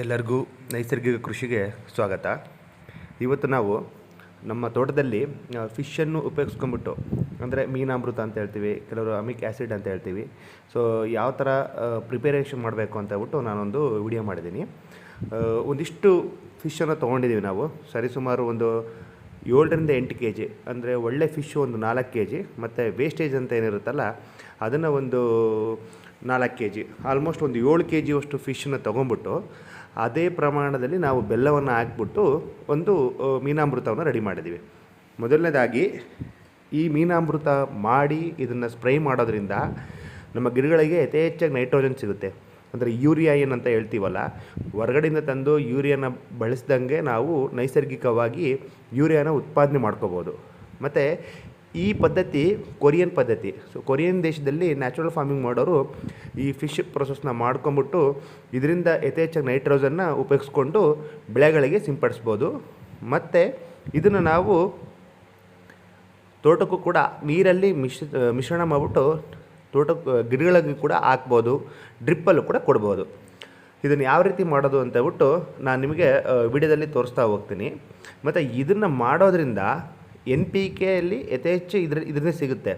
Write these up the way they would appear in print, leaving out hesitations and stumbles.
ಎಲ್ಲರಿಗೂ ನೈಸರ್ಗಿಕ ಕೃಷಿಗೆ ಸ್ವಾಗತ. ಇವತ್ತು ನಾವು ನಮ್ಮ ತೋಟದಲ್ಲಿ ಫಿಶನ್ನು ಉಪಯೋಗಿಸ್ಕೊಂಬಿಟ್ಟು, ಅಂದರೆ ಮೀನಾಮೃತ ಅಂತ ಹೇಳ್ತೀವಿ, ಕೆಲವರು ಅಮಿಕ್ ಆ್ಯಸಿಡ್ ಅಂತ ಹೇಳ್ತೀವಿ. ಸೊ ಯಾವ ಥರ ಪ್ರಿಪೇರೇಷನ್ ಮಾಡಬೇಕು ಅಂತ ಹೇಳ್ಬಿಟ್ಟು ನಾನೊಂದು ವಿಡಿಯೋ ಮಾಡಿದ್ದೀನಿ. ಒಂದಿಷ್ಟು ಫಿಶನ್ನು ತೊಗೊಂಡಿದ್ದೀವಿ ನಾವು, ಸರಿಸುಮಾರು ಒಂದು 7-8 kg, ಅಂದರೆ ಒಳ್ಳೆ ಫಿಶ್ಶು ಒಂದು 4 kg, ಮತ್ತು ವೇಸ್ಟೇಜ್ ಅಂತ ಏನಿರುತ್ತಲ್ಲ ಅದನ್ನು ಒಂದು 4 kg, ಆಲ್ಮೋಸ್ಟ್ ಒಂದು 7 kg ಅಷ್ಟು ಫಿಶನ್ನು ತೊಗೊಂಬಿಟ್ಟು ಅದೇ ಪ್ರಮಾಣದಲ್ಲಿ ನಾವು ಬೆಲ್ಲವನ್ನು ಹಾಕ್ಬಿಟ್ಟು ಒಂದು ಮೀನಾಮೃತವನ್ನು ರೆಡಿ ಮಾಡಿದ್ದೀವಿ. ಮೊದಲನೇದಾಗಿ ಈ ಮೀನಾಮೃತ ಮಾಡಿ ಇದನ್ನು ಸ್ಪ್ರೇ ಮಾಡೋದ್ರಿಂದ ನಮ್ಮ ಗಿಡಗಳಿಗೆ ಯಥೇಚ್ಛಾಗಿ ನೈಟ್ರೋಜನ್ ಸಿಗುತ್ತೆ. ಅಂದರೆ ಯೂರಿಯಾ ಏನಂತ ಹೇಳ್ತೀವಲ್ಲ, ಹೊರಗಡೆಯಿಂದ ತಂದು ಯೂರಿಯಾನ ಬಳಸ್ದಂಗೆ ನಾವು ನೈಸರ್ಗಿಕವಾಗಿ ಯೂರಿಯಾನ ಉತ್ಪಾದನೆ ಮಾಡ್ಕೋಬೋದು. ಮತ್ತು ಈ ಪದ್ಧತಿ ಕೊರಿಯನ್ ಪದ್ಧತಿ. ಸೊ ಕೊರಿಯನ್ ದೇಶದಲ್ಲಿ ನ್ಯಾಚುರಲ್ ಫಾರ್ಮಿಂಗ್ ಮಾಡೋರು ಈ ಫಿಶ್ ಪ್ರೊಸೆಸ್ನ ಮಾಡ್ಕೊಂಬಿಟ್ಟು ಇದರಿಂದ ಯಥೇಚ್ಛಾಗಿ ನೈಟ್ರೋಜನ್ನ ಉಪಯೋಗಿಸ್ಕೊಂಡು ಬೆಳೆಗಳಿಗೆ ಸಿಂಪಡಿಸ್ಬೋದು. ಮತ್ತು ಇದನ್ನು ನಾವು ತೋಟಕ್ಕೂ ಕೂಡ ನೀರಲ್ಲಿ ಮಿಶ್ರಣ ಮಾಡಿಬಿಟ್ಟು ಗಿಡಗಳಿಗೆ ಕೂಡ ಹಾಕ್ಬೋದು, ಡ್ರಿಪ್ಪಲ್ಲೂ ಕೂಡ ಕೊಡ್ಬೋದು. ಇದನ್ನು ಯಾವ ರೀತಿ ಮಾಡೋದು ಅಂತ ಹೇಳ್ಬಿಟ್ಟು ನಾನು ನಿಮಗೆ ವಿಡಿಯೋದಲ್ಲಿ ತೋರಿಸ್ತಾ ಹೋಗ್ತೀನಿ. ಮತ್ತು ಇದನ್ನು ಮಾಡೋದ್ರಿಂದ NPK ಅಲ್ಲಿ ಯಥೇಚ್ಛ ಇದರಿಂದ ಸಿಗುತ್ತೆ.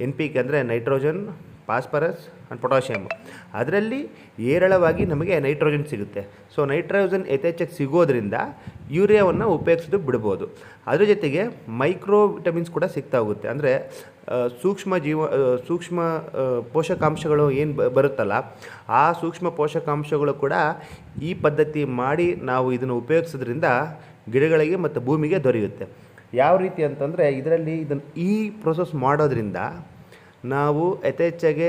NPK ಅಂದರೆ ನೈಟ್ರೋಜನ್, ಫಾಸ್ಫರಸ್ ಆ್ಯಂಡ್ ಪೊಟ್ಯಾಷಿಯಮ್. ಅದರಲ್ಲಿ ಹೇರಳವಾಗಿ ನಮಗೆ ನೈಟ್ರೋಜನ್ ಸಿಗುತ್ತೆ. ಸೊ ನೈಟ್ರೋಜನ್ ಯಥೇಚ್ಛಾಗಿ ಸಿಗೋದ್ರಿಂದ ಯೂರಿಯಾವನ್ನು ಉಪಯೋಗಿಸೋದು ಬಿಡ್ಬೋದು. ಅದ್ರ ಜೊತೆಗೆ ಮೈಕ್ರೋ ವಿಟಮಿನ್ಸ್ ಕೂಡ ಸಿಗ್ತಾ ಹೋಗುತ್ತೆ. ಅಂದರೆ ಸೂಕ್ಷ್ಮ ಪೋಷಕಾಂಶಗಳು ಏನು ಬರುತ್ತಲ್ಲ, ಆ ಸೂಕ್ಷ್ಮ ಪೋಷಕಾಂಶಗಳು ಕೂಡ ಈ ಪದ್ಧತಿ ಮಾಡಿ ನಾವು ಇದನ್ನು ಉಪಯೋಗಿಸೋದ್ರಿಂದ ಗಿಡಗಳಿಗೆ ಮತ್ತು ಭೂಮಿಗೆ ದೊರೆಯುತ್ತೆ. ಯಾವ ರೀತಿ ಅಂತಂದರೆ ಈ ಪ್ರೊಸೆಸ್ ಮಾಡೋದ್ರಿಂದ ನಾವು ಯಥೇಚ್ಛಾಗೆ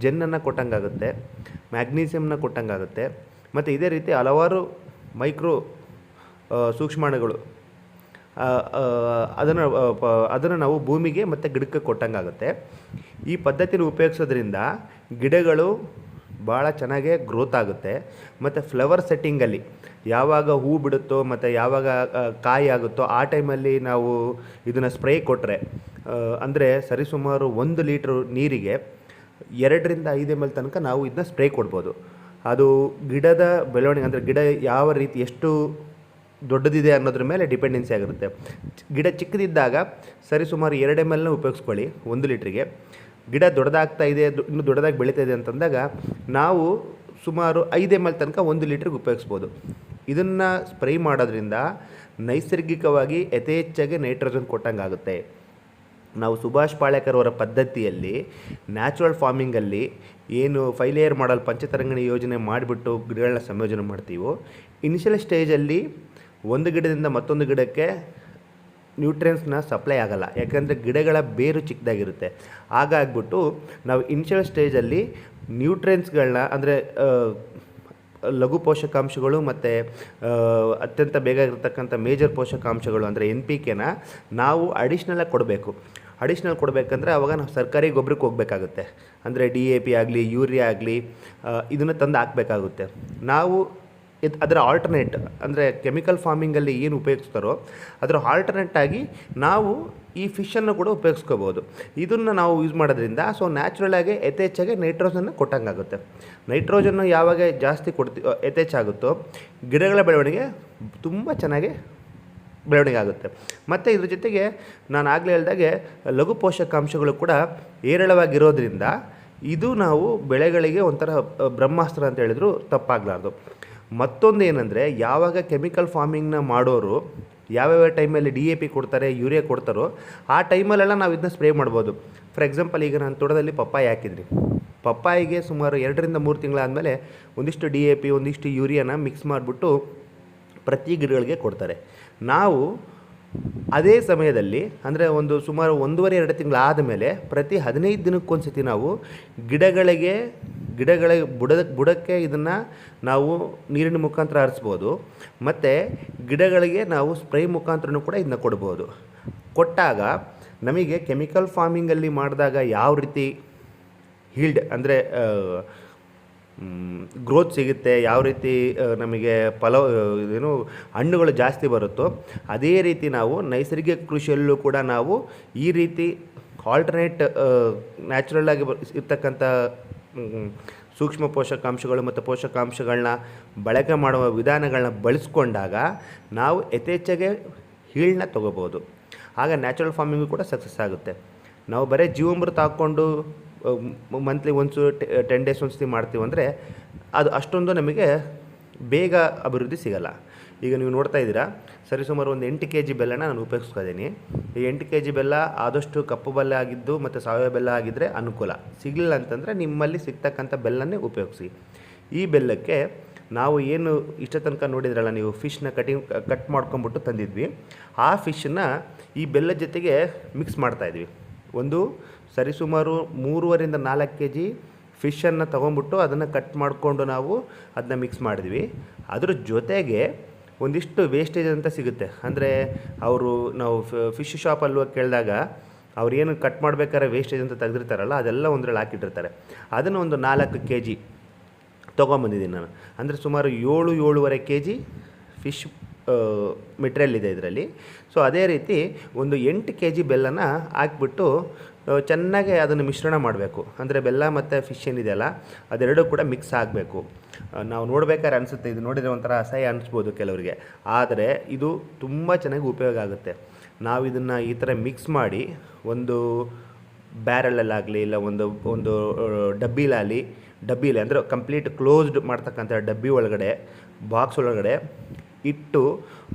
ಜೆನ್ನನ್ನು ಕೊಟ್ಟಂಗಾಗುತ್ತೆ, ಮ್ಯಾಗ್ನೀಸಿಯಮ್ನ ಕೊಟ್ಟಂಗಾಗುತ್ತೆ, ಮತ್ತು ಇದೇ ರೀತಿ ಹಲವಾರು ಮೈಕ್ರೋ ಸೂಕ್ಷ್ಮಾಣುಗಳು ಅದನ್ನು ನಾವು ಭೂಮಿಗೆ ಮತ್ತು ಗಿಡಕ್ಕೆ ಕೊಟ್ಟಂಗಾಗುತ್ತೆ. ಈ ಪದ್ಧತಿನ ಉಪಯೋಗಿಸೋದ್ರಿಂದ ಗಿಡಗಳು ಭಾಳ ಚೆನ್ನಾಗೇ ಗ್ರೋತ್ ಆಗುತ್ತೆ. ಮತ್ತು ಫ್ಲವರ್ ಸೆಟ್ಟಿಂಗಲ್ಲಿ ಯಾವಾಗ ಹೂ ಬಿಡುತ್ತೋ ಮತ್ತು ಯಾವಾಗ ಕಾಯಿ ಆಗುತ್ತೋ ಆ ಟೈಮಲ್ಲಿ ನಾವು ಇದನ್ನು ಸ್ಪ್ರೇ ಕೊಟ್ಟರೆ, ಅಂದರೆ ಸರಿಸುಮಾರು 1 ಲೀಟ್ರ್ ನೀರಿಗೆ 2-5 ml ತನಕ ನಾವು ಇದನ್ನ ಸ್ಪ್ರೇ ಕೊಡ್ಬೋದು. ಅದು ಗಿಡದ ಬೆಳವಣಿಗೆ, ಅಂದರೆ ಗಿಡ ಯಾವ ರೀತಿ ಎಷ್ಟು ದೊಡ್ಡದಿದೆ ಅನ್ನೋದ್ರ ಮೇಲೆ ಡಿಪೆಂಡೆನ್ಸಿ ಆಗಿರುತ್ತೆ. ಗಿಡ ಚಿಕ್ಕದಿದ್ದಾಗ ಸರಿಸುಮಾರು 2 ml ಉಪಯೋಗಿಸ್ಕೊಳ್ಳಿ 1 ಲೀಟ್ರಿಗೆ. ಗಿಡ ದೊಡ್ಡದಾಗ್ತಾ ಇದೆ, ಇನ್ನೂ ದೊಡ್ಡದಾಗಿ ಬೆಳೀತಾ ಇದೆ ಅಂತಂದಾಗ ನಾವು ಸುಮಾರು 5 ml ತನಕ 1 ಲೀಟ್ರಿಗೆ ಉಪಯೋಗಿಸ್ಬೋದು. ಇದನ್ನು ಸ್ಪ್ರೇ ಮಾಡೋದ್ರಿಂದ ನೈಸರ್ಗಿಕವಾಗಿ ಯಥೇಚ್ಛಾಗಿ ನೈಟ್ರೋಜನ್ ಕೊಟ್ಟಂಗಾಗುತ್ತೆ. ನಾವು ಸುಭಾಷ್ ಪಾಳೇಕರ್ ಅವರ ಪದ್ಧತಿಯಲ್ಲಿ ನ್ಯಾಚುರಲ್ ಫಾರ್ಮಿಂಗಲ್ಲಿ ಏನು 5 ಲೇಯರ್ ಮಾಡಲ್ ಪಂಚತರಂಗಿಣಿ ಯೋಜನೆ ಮಾಡಿಬಿಟ್ಟು ಗಿಡಗಳನ್ನ ಸಂಯೋಜನೆ ಮಾಡ್ತೀವೋ, ಇನಿಷಿಯಲ್ ಸ್ಟೇಜಲ್ಲಿ ಒಂದು ಗಿಡದಿಂದ ಮತ್ತೊಂದು ಗಿಡಕ್ಕೆ ನ್ಯೂಟ್ರಿಯೆಂಟ್ಸ್ನ ಸಪ್ಲೈ ಆಗೋಲ್ಲ, ಯಾಕಂದರೆ ಗಿಡಗಳ ಬೇರು ಚಿಕ್ಕದಾಗಿರುತ್ತೆ. ಹಾಗಾಗ್ಬಿಟ್ಟು ನಾವು ಇನಿಷಿಯಲ್ ಸ್ಟೇಜಲ್ಲಿ ನ್ಯೂಟ್ರಿಯೆಂಟ್ಸ್ಗಳನ್ನ, ಅಂದರೆ ಲಘು ಪೋಷಕಾಂಶಗಳು ಮತ್ತು ಅತ್ಯಂತ ಬೇಗ ಇರತಕ್ಕಂಥ ಮೇಜರ್ ಪೋಷಕಾಂಶಗಳು ಅಂದರೆ NPKನ ನಾವು ಅಡಿಷ್ನಲಾಗಿ ಕೊಡಬೇಕು. ಅಡಿಷ್ನಲ್ ಕೊಡಬೇಕಂದ್ರೆ ಆವಾಗ ನಾವು ಸರ್ಕಾರಿ ಗೊಬ್ಬರಕ್ಕೆ ಹೋಗಬೇಕಾಗುತ್ತೆ. ಅಂದರೆ DAP ಆಗಲಿ, ಯೂರಿಯಾ ಆಗಲಿ, ಇದನ್ನು ತಂದು ಹಾಕಬೇಕಾಗುತ್ತೆ. ನಾವು ಅದರ ಆಲ್ಟರ್ನೇಟ್, ಅಂದರೆ ಕೆಮಿಕಲ್ ಫಾರ್ಮಿಂಗಲ್ಲಿ ಏನು ಉಪಯೋಗಿಸ್ತಾರೋ ಅದರ ಆಲ್ಟರ್ನೇಟಾಗಿ ನಾವು ಈ ಫಿಶನ್ನು ಕೂಡ ಉಪಯೋಗಿಸ್ಕೋಬೋದು. ಇದನ್ನು ನಾವು ಯೂಸ್ ಮಾಡೋದ್ರಿಂದ ಸೊ ನ್ಯಾಚುರಲಾಗಿ ಯಥೇಚ್ಛಾಗಿ ನೈಟ್ರೋಜನ್ನ ಕೊಟ್ಟಂಗಾಗುತ್ತೆ. ನೈಟ್ರೋಜನ್ನು ಯಾವಾಗ ಜಾಸ್ತಿ ಯಥೇಚ್ಛಾಗುತ್ತೋ ಗಿಡಗಳ ಬೆಳವಣಿಗೆ ತುಂಬ ಚೆನ್ನಾಗಿ ಬೆಳವಣಿಗೆ ಆಗುತ್ತೆ. ಮತ್ತು ಇದ್ರ ಜೊತೆಗೆ ನಾನು ಆಗಲೇ ಹೇಳಿದಾಗೆ ಲಘು ಪೋಷಕಾಂಶಗಳು ಕೂಡ ಹೇರಳವಾಗಿರೋದ್ರಿಂದ ಇದು ನಾವು ಬೆಳೆಗಳಿಗೆ ಒಂಥರ ಬ್ರಹ್ಮಾಸ್ತ್ರ ಅಂತ ಹೇಳಿದ್ರು ತಪ್ಪಾಗಲಾರ್ದು. ಮತ್ತೊಂದು ಏನಂದರೆ, ಯಾವಾಗ ಕೆಮಿಕಲ್ ಫಾರ್ಮಿಂಗ್ನ ಮಾಡೋರು ಯಾವ್ಯಾವ ಟೈಮಲ್ಲಿ DAP ಕೊಡ್ತಾರೆ, ಯೂರಿಯಾ ಕೊಡ್ತಾರೋ ಆ ಟೈಮಲ್ಲೆಲ್ಲ ನಾವು ಇದನ್ನ ಸ್ಪ್ರೇ ಮಾಡ್ಬೋದು. ಫಾರ್ ಎಕ್ಸಾಂಪಲ್, ಈಗ ನಾನು ತೋಟದಲ್ಲಿ ಪಪ್ಪಾಯಿ ಹಾಕಿದ್ರಿ. ಪಪ್ಪಾಯಿಗೆ ಸುಮಾರು 2-3 ತಿಂಗಳಾದಮೇಲೆ ಒಂದಿಷ್ಟು DAP ಒಂದಿಷ್ಟು ಯೂರಿಯಾನ ಮಿಕ್ಸ್ ಮಾಡಿಬಿಟ್ಟು ಪ್ರತಿ ಗಿಡಗಳಿಗೆ ಕೊಡ್ತಾರೆ. ನಾವು ಅದೇ ಸಮಯದಲ್ಲಿ, ಅಂದರೆ ಒಂದು ಸುಮಾರು 1.5-2 ತಿಂಗಳಾದ ಮೇಲೆ ಪ್ರತಿ 15 ದಿನಕ್ಕೊಂದು ಸತಿ ನಾವು ಗಿಡಗಳ ಬುಡಕ್ಕೆ ಇದನ್ನು ನಾವು ನೀರಿನ ಮುಖಾಂತರ ಹರಿಸ್ಬೋದು. ಮತ್ತು ಗಿಡಗಳಿಗೆ ನಾವು ಸ್ಪ್ರೇ ಮುಖಾಂತರನೂ ಕೂಡ ಇದನ್ನ ಕೊಡ್ಬೋದು. ಕೊಟ್ಟಾಗ ನಮಗೆ ಕೆಮಿಕಲ್ ಫಾರ್ಮಿಂಗಲ್ಲಿ ಮಾಡಿದಾಗ ಯಾವ ರೀತಿ ಹೀಲ್ಡ್, ಅಂದರೆ ಗ್ರೋತ್ ಸಿಗುತ್ತೆ, ಯಾವ ರೀತಿ ನಮಗೆ ಹಣ್ಣುಗಳು ಜಾಸ್ತಿ ಬರುತ್ತೋ ಅದೇ ರೀತಿ ನಾವು ನೈಸರ್ಗಿಕ ಕೃಷಿಯಲ್ಲೂ ಕೂಡ ನಾವು ಈ ರೀತಿ ಆಲ್ಟರ್ನೇಟ್ ನ್ಯಾಚುರಲ್ ಆಗಿ ಇರ್ತಕ್ಕಂಥ ಸೂಕ್ಷ್ಮ ಪೋಷಕಾಂಶಗಳು ಮತ್ತು ಪೋಷಕಾಂಶಗಳನ್ನ ಬಳಕೆ ಮಾಡುವ ವಿಧಾನಗಳನ್ನ ಬಳಸ್ಕೊಂಡಾಗ ನಾವು ಯಥೇಚ್ಛಗೆ ಹೀಳನ್ನ ತೊಗೋಬೋದು. ಆಗ ನ್ಯಾಚುರಲ್ ಫಾರ್ಮಿಂಗು ಕೂಡ ಸಕ್ಸಸ್ ಆಗುತ್ತೆ. ನಾವು ಬರೀ ಜೀವಾಮೃತ ಹಾಕ್ಕೊಂಡು ಮಂತ್ಲಿ ಒನ್ಸು 10 ಡೇಸ್ ಒಂದ್ಸತಿ ಮಾಡ್ತೀವಿ ಅಂದರೆ ಅದು ಅಷ್ಟೊಂದು ನಮಗೆ ಬೇಗ ಅಭಿವೃದ್ಧಿ ಸಿಗಲ್ಲ. ಈಗ ನೀವು ನೋಡ್ತಾ ಇದ್ದೀರಾ, ಸರಿಸುಮಾರು ಒಂದು 8 kg ಬೆಲ್ಲನ ನಾನು ಉಪಯೋಗಿಸ್ತಿದ್ದೀನಿ. ಈ 8 kg ಬೆಲ್ಲ ಆದಷ್ಟು ಕಪ್ಪು ಬೆಲ್ಲ ಆಗಿದ್ದು ಮತ್ತು ಸಾವಯವ ಬೆಲ್ಲ ಆಗಿದ್ದರೆ ಅನುಕೂಲ. ಸಿಗಲಿಲ್ಲ ಅಂತಂದರೆ ನಿಮ್ಮಲ್ಲಿ ಸಿಗ್ತಕ್ಕಂಥ ಬೆಲ್ಲನೇ ಉಪಯೋಗಿಸಿ. ಈ ಬೆಲ್ಲಕ್ಕೆ ನಾವು ಏನು ಇಷ್ಟ ತನಕ ನೋಡಿದ್ರಲ್ಲ ನೀವು, ಫಿಶ್ನ ಕಟ್ ಮಾಡ್ಕೊಂಬಿಟ್ಟು ತಂದಿದ್ವಿ, ಆ ಫಿಶ್ನ ಈ ಬೆಲ್ಲದ ಜೊತೆಗೆ ಮಿಕ್ಸ್ ಮಾಡ್ತಾಯಿದ್ವಿ. ಒಂದು ಸರಿಸುಮಾರು 3.5 ರಿಂದ 4 kg ಫಿಶನ್ನು ತೊಗೊಂಬಿಟ್ಟು ಅದನ್ನು ಕಟ್ ಮಾಡಿಕೊಂಡು ನಾವು ಅದನ್ನ ಮಿಕ್ಸ್ ಮಾಡಿದ್ವಿ. ಅದ್ರ ಜೊತೆಗೆ ಒಂದಿಷ್ಟು ವೇಸ್ಟೇಜ್ ಅಂತ ಸಿಗುತ್ತೆ. ಅಂದರೆ ನಾವು ಫಿಶ್ ಶಾಪಲ್ಲಿ ಹೋಗಿ ಕೇಳಿದಾಗ ಅವ್ರು ಏನು ಕಟ್ ಮಾಡ್ಬೇಕಾದ್ರೆ ವೇಸ್ಟೇಜ್ ಅಂತ ತೆಗೆದಿರ್ತಾರಲ್ಲ, ಅದೆಲ್ಲ ಒಂದ್ರಲ್ಲಿ ಹಾಕಿಟ್ಟಿರ್ತಾರೆ. ಅದನ್ನು ಒಂದು 4 kg ತೊಗೊಂಬಂದಿದ್ದೀನಿ ನಾನು. ಅಂದರೆ ಸುಮಾರು 7-7.5 kg ಫಿಶ್ ಮೆಟೀರಿಯಲ್ ಇದೆ ಇದರಲ್ಲಿ. ಸೊ ಅದೇ ರೀತಿ ಒಂದು 8 kg ಬೆಲ್ಲನ ಹಾಕ್ಬಿಟ್ಟು ಚೆನ್ನಾಗಿ ಅದನ್ನು ಮಿಶ್ರಣ ಮಾಡಬೇಕು. ಅಂದರೆ ಬೆಲ್ಲ ಮತ್ತು ಫಿಶ್ ಏನಿದೆಯಲ್ಲ ಅದೆರಡೂ ಕೂಡ ಮಿಕ್ಸ್ ಆಗಬೇಕು. ನಾವು ನೋಡ್ಬೇಕಾದ್ರೆ ಅನಿಸುತ್ತೆ, ಇದು ನೋಡಿದರೆ ಒಂಥರ ಅಸಹ್ಯ ಅನಿಸ್ಬೋದು ಕೆಲವರಿಗೆ, ಆದರೆ ಇದು ತುಂಬ ಚೆನ್ನಾಗಿ ಉಪಯೋಗ ಆಗುತ್ತೆ. ನಾವು ಇದನ್ನು ಈ ಥರ ಮಿಕ್ಸ್ ಮಾಡಿ ಒಂದು ಬ್ಯಾರಲಲ್ಲಾಗಲಿ ಇಲ್ಲ ಒಂದು ಡಬ್ಬಿಲಿ ಅಂದರೆ ಕಂಪ್ಲೀಟ್ ಕ್ಲೋಸ್ಡ್ ಮಾಡ್ತಕ್ಕಂಥ ಡಬ್ಬಿ ಒಳಗಡೆ, ಬಾಕ್ಸ್ ಒಳಗಡೆ ಇಟ್ಟು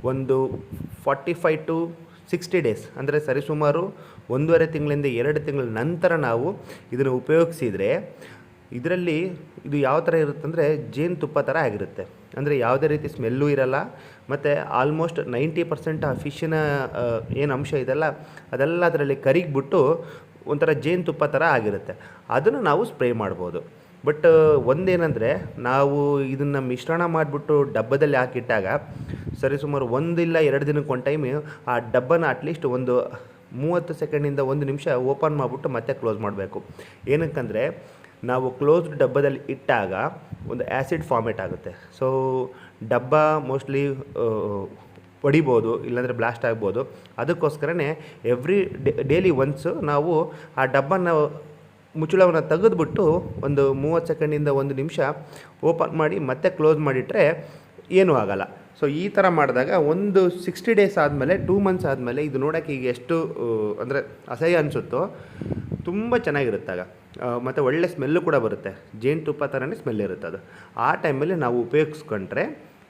ಒಂದು 45 to 60 ಡೇಸ್ ಅಂದರೆ ಸರಿಸುಮಾರು 1.5 ತಿಂಗಳಿಂದ 2 ತಿಂಗಳ ನಂತರ ನಾವು ಇದನ್ನು ಉಪಯೋಗಿಸಿದರೆ ಇದರಲ್ಲಿ ಇದು ಯಾವ ಥರ ಇರುತ್ತಂದರೆ ಜೇನುತುಪ್ಪ ಥರ ಆಗಿರುತ್ತೆ. ಅಂದರೆ ಯಾವುದೇ ರೀತಿ ಸ್ಮೆಲ್ಲೂ ಇರಲ್ಲ ಮತ್ತು ಆಲ್ಮೋಸ್ಟ್ 90% ಆ ಫಿಶ್ಶಿನ ಏನು ಅಂಶ ಇದೆಲ್ಲ ಅದೆಲ್ಲ ಅದರಲ್ಲಿ ಕರಿಗಿಬಿಟ್ಟು ಒಂಥರ ಜೇನುತುಪ್ಪ ಥರ ಆಗಿರುತ್ತೆ. ಅದನ್ನು ನಾವು ಸ್ಪ್ರೇ ಮಾಡ್ಬೋದು. ಬಟ್ ಒಂದೇನೆಂದರೆ ನಾವು ಇದನ್ನು ಮಿಶ್ರಣ ಮಾಡಿಬಿಟ್ಟು ಡಬ್ಬದಲ್ಲಿ ಹಾಕಿಟ್ಟಾಗ ಸರಿಸುಮಾರು 1 ಇಲ್ಲ 2 ದಿನಕ್ಕೆ ಒಂದು ಟೈಮ್ ಆ ಡಬ್ಬನ ಅಟ್ಲೀಸ್ಟ್ ಒಂದು 30 ಸೆಕೆಂಡಿಂದ 1 ನಿಮಿಷ ಓಪನ್ ಮಾಡಿಬಿಟ್ಟು ಮತ್ತೆ ಕ್ಲೋಸ್ ಮಾಡಬೇಕು. ಏನಕ್ಕಂದರೆ ನಾವು ಕ್ಲೋಸ್ಡ್ ಡಬ್ಬದಲ್ಲಿ ಇಟ್ಟಾಗ ಒಂದು ಆ್ಯಸಿಡ್ ಫಾರ್ಮೇಟ್ ಆಗುತ್ತೆ. ಸೊ ಡಬ್ಬ ಮೋಸ್ಟ್ಲಿ ಹೊಡಿಬೋದು, ಇಲ್ಲಾಂದರೆ ಬ್ಲಾಸ್ಟ್ ಆಗ್ಬೋದು. ಅದಕ್ಕೋಸ್ಕರನೇ ಡೈಲಿ ಒನ್ಸು ನಾವು ಆ ಡಬ್ಬನ ಮುಚ್ಚಳವನ್ನು ತೆಗೆದುಬಿಟ್ಟು ಒಂದು 30 ಸೆಕೆಂಡಿಂದ 1 ನಿಮಿಷ ಓಪನ್ ಮಾಡಿ ಮತ್ತೆ ಕ್ಲೋಸ್ ಮಾಡಿಟ್ರೆ ಏನೂ ಆಗಲ್ಲ. ಸೊ ಈ ಥರ ಮಾಡಿದಾಗ ಒಂದು 60 ಡೇಸ್ ಆದಮೇಲೆ 2 ಮಂತ್ಸ್ ಆದಮೇಲೆ ಇದು ನೋಡೋಕ್ಕೆ ಈಗ ಎಷ್ಟು ಅಂದರೆ ಅಸಹ್ಯ ಅನಿಸುತ್ತೋ ತುಂಬ ಚೆನ್ನಾಗಿರುತ್ತಾಗ ಮತ್ತು ಒಳ್ಳೆ ಸ್ಮೆಲ್ಲು ಕೂಡ ಬರುತ್ತೆ. ಜೇನುತುಪ್ಪ ಥರನೇ ಸ್ಮೆಲ್ ಇರುತ್ತೆ ಅದು. ಆ ಟೈಮಲ್ಲಿ ನಾವು ಉಪಯೋಗಿಸ್ಕೊಂಡ್ರೆ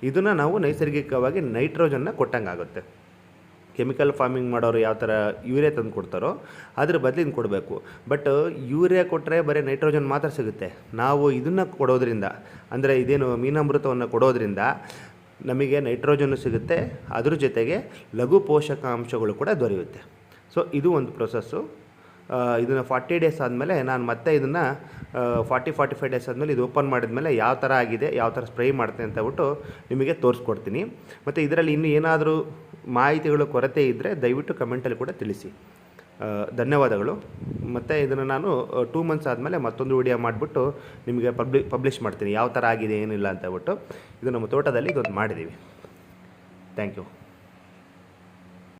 ಇದನ್ನು ನಾವು ನೈಸರ್ಗಿಕವಾಗಿ ನೈಟ್ರೋಜನ್ನ ಕೊಟ್ಟಂಗೆ ಆಗುತ್ತೆ. ಕೆಮಿಕಲ್ ಫಾರ್ಮಿಂಗ್ ಮಾಡೋರು ಯಾವ ಥರ ಯೂರಿಯಾ ತಂದು ಕೊಡ್ತಾರೋ ಅದ್ರ ಬದಲಿನ ಕೊಡಬೇಕು. ಬಟ್ ಯೂರಿಯಾ ಕೊಟ್ಟರೆ ಬರೀ ನೈಟ್ರೋಜನ್ ಮಾತ್ರ ಸಿಗುತ್ತೆ. ನಾವು ಇದನ್ನು ಕೊಡೋದ್ರಿಂದ, ಅಂದರೆ ಇದೇನು ಮೀನಾಮೃತವನ್ನು ಕೊಡೋದ್ರಿಂದ ನಮಗೆ ನೈಟ್ರೋಜನ್ನು ಸಿಗುತ್ತೆ, ಅದ್ರ ಜೊತೆಗೆ ಲಘು ಪೋಷಕಾಂಶಗಳು ಕೂಡ ದೊರೆಯುತ್ತೆ. ಸೊ ಇದು ಒಂದು ಪ್ರೊಸೆಸ್ಸು. ಇದನ್ನು 40 ಡೇಸ್ ಆದಮೇಲೆ ನಾನು ಮತ್ತೆ ಇದನ್ನು 40-45 ಡೇಸ್ ಆದಮೇಲೆ ಇದು ಓಪನ್ ಮಾಡಿದ್ಮೇಲೆ ಯಾವ ಥರ ಆಗಿದೆ, ಯಾವ ಥರ ಸ್ಪ್ರೇ ಮಾಡ್ತೇನೆ ಅಂತ ಹೇಳ್ಬಿಟ್ಟು ನಿಮಗೆ ತೋರಿಸ್ಕೊಡ್ತೀನಿ. ಮತ್ತು ಇದರಲ್ಲಿ ಇನ್ನೂ ಏನಾದರೂ ಮಾಹಿತಿಗಳು ಕೊರತೆ ಇದ್ದರೆ ದಯವಿಟ್ಟು ಕಮೆಂಟಲ್ಲಿ ಕೂಡ ತಿಳಿಸಿ. ಧನ್ಯವಾದಗಳು. ಮತ್ತು ಇದನ್ನು ನಾನು 2 ಮಂತ್ಸ್ ಆದಮೇಲೆ ಮತ್ತೊಂದು ವಿಡಿಯೋ ಮಾಡಿಬಿಟ್ಟು ನಿಮಗೆ ಪಬ್ಲಿಷ್ ಮಾಡ್ತೀನಿ ಯಾವ ಥರ ಆಗಿದೆ ಏನಿಲ್ಲ ಅಂತ ಹೇಳ್ಬಿಟ್ಟು. ಇದು ನಮ್ಮ ತೋಟದಲ್ಲಿ ಇದೊಂದು ಮಾಡಿದ್ದೀವಿ. Thank you.